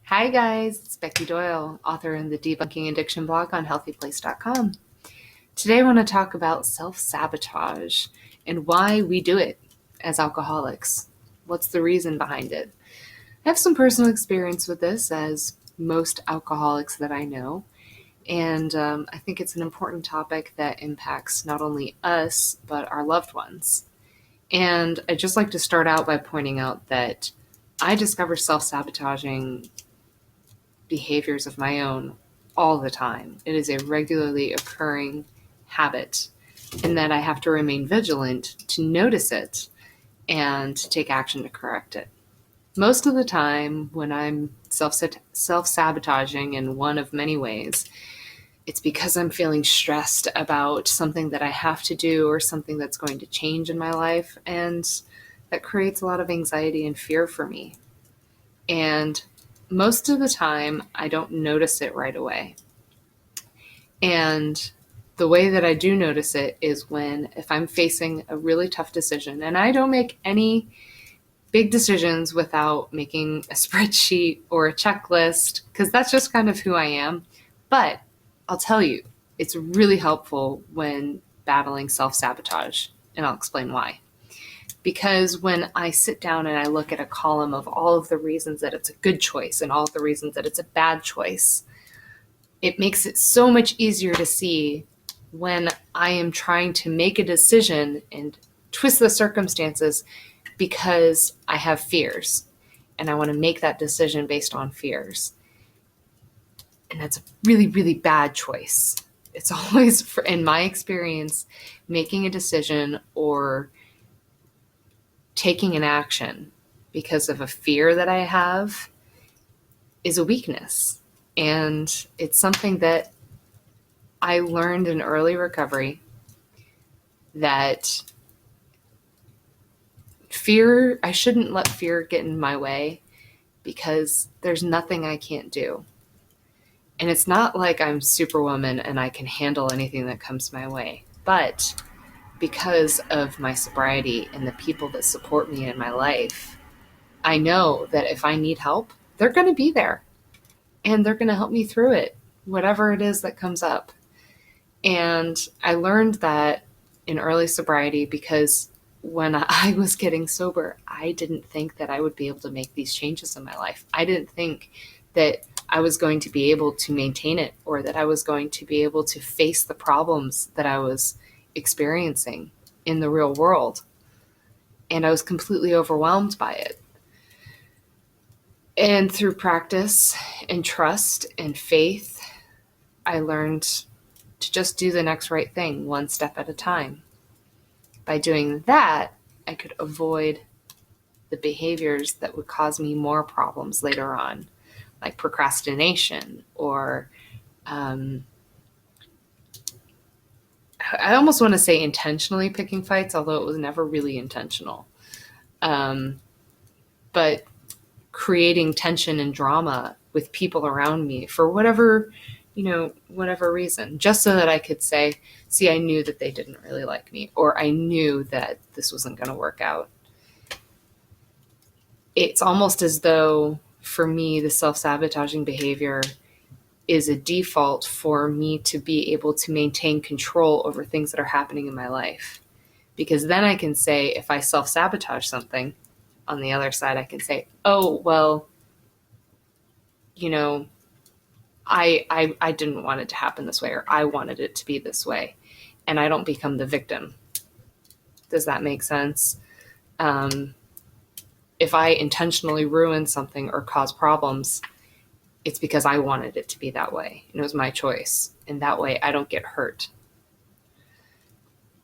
Hi guys, it's Becky Dole, author in the Debunking Addiction blog on healthyplace.com. Today I want to talk about self-sabotage and why we do it as alcoholics. What's the reason behind it? I have some personal experience with this, as most alcoholics that I know, and I think it's an important topic that impacts not only us, but our loved ones. And I'd just like to start out by pointing out that I discover self-sabotaging behaviors of my own all the time. It is a regularly occurring habit, and that I have to remain vigilant to notice it and take action to correct it. Most of the time, when I'm self-sabotaging in one of many ways, it's because I'm feeling stressed about something that I have to do or something that's going to change in my life, and that creates a lot of anxiety and fear for me. And most of the time, I don't notice it right away. And the way that I do notice it is if I'm facing a really tough decision, and I don't make any big decisions without making a spreadsheet or a checklist, because that's just kind of who I am. But I'll tell you, it's really helpful when battling self-sabotage, and I'll explain why. Because when I sit down and I look at a column of all of the reasons that it's a good choice and all of the reasons that it's a bad choice, it makes it so much easier to see when I am trying to make a decision and twist the circumstances because I have fears and I want to make that decision based on fears. And that's a really, really bad choice. It's always, in my experience, making a decision or taking an action because of a fear that I have is a weakness. And it's something that I learned in early recovery, that I shouldn't let fear get in my way, because there's nothing I can't do. And it's not like I'm Superwoman and I can handle anything that comes my way. But because of my sobriety and the people that support me in my life, I know that if I need help, they're going to be there and they're going to help me through it, whatever it is that comes up. And I learned that in early sobriety because when I was getting sober, I didn't think that I would be able to make these changes in my life. I didn't think that I was going to be able to maintain it, or that I was going to be able to face the problems that I was experiencing in the real world. And I was completely overwhelmed by it. And through practice and trust and faith, I learned to just do the next right thing, one step at a time. By doing that, I could avoid the behaviors that would cause me more problems later on, like procrastination or I almost want to say intentionally picking fights, although it was never really intentional. But creating tension and drama with people around me for whatever reason, just so that I could say, see, I knew that they didn't really like me, or I knew that this wasn't going to work out. It's almost as though, for me, the self-sabotaging behavior is a default for me to be able to maintain control over things that are happening in my life. Because then I can say, if I self-sabotage something, on the other side, I can say, oh, well, I didn't want it to happen this way, or I wanted it to be this way. And I don't become the victim. Does that make sense? If I intentionally ruin something or cause problems, it's because I wanted it to be that way. And it was my choice. And that way I don't get hurt.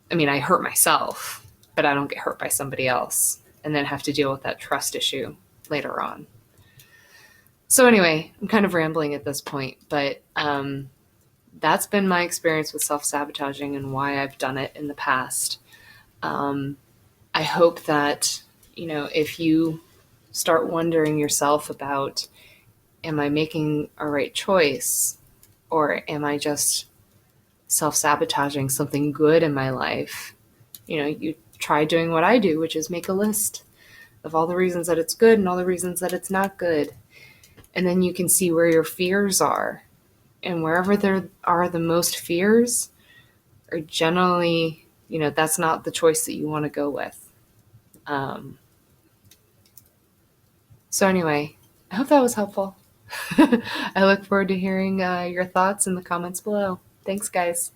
I mean, I hurt myself, but I don't get hurt by somebody else and then have to deal with that trust issue later on. So anyway, I'm kind of rambling at this point, but that's been my experience with self-sabotaging and why I've done it in the past. I hope that, if you start wondering yourself about, am I making a right choice, or am I just self-sabotaging something good in my life? You try doing what I do, which is make a list of all the reasons that it's good and all the reasons that it's not good. And then you can see where your fears are. And wherever there are the most fears are generally, that's not the choice that you want to go with. So anyway, I hope that was helpful. I look forward to hearing your thoughts in the comments below. Thanks, guys.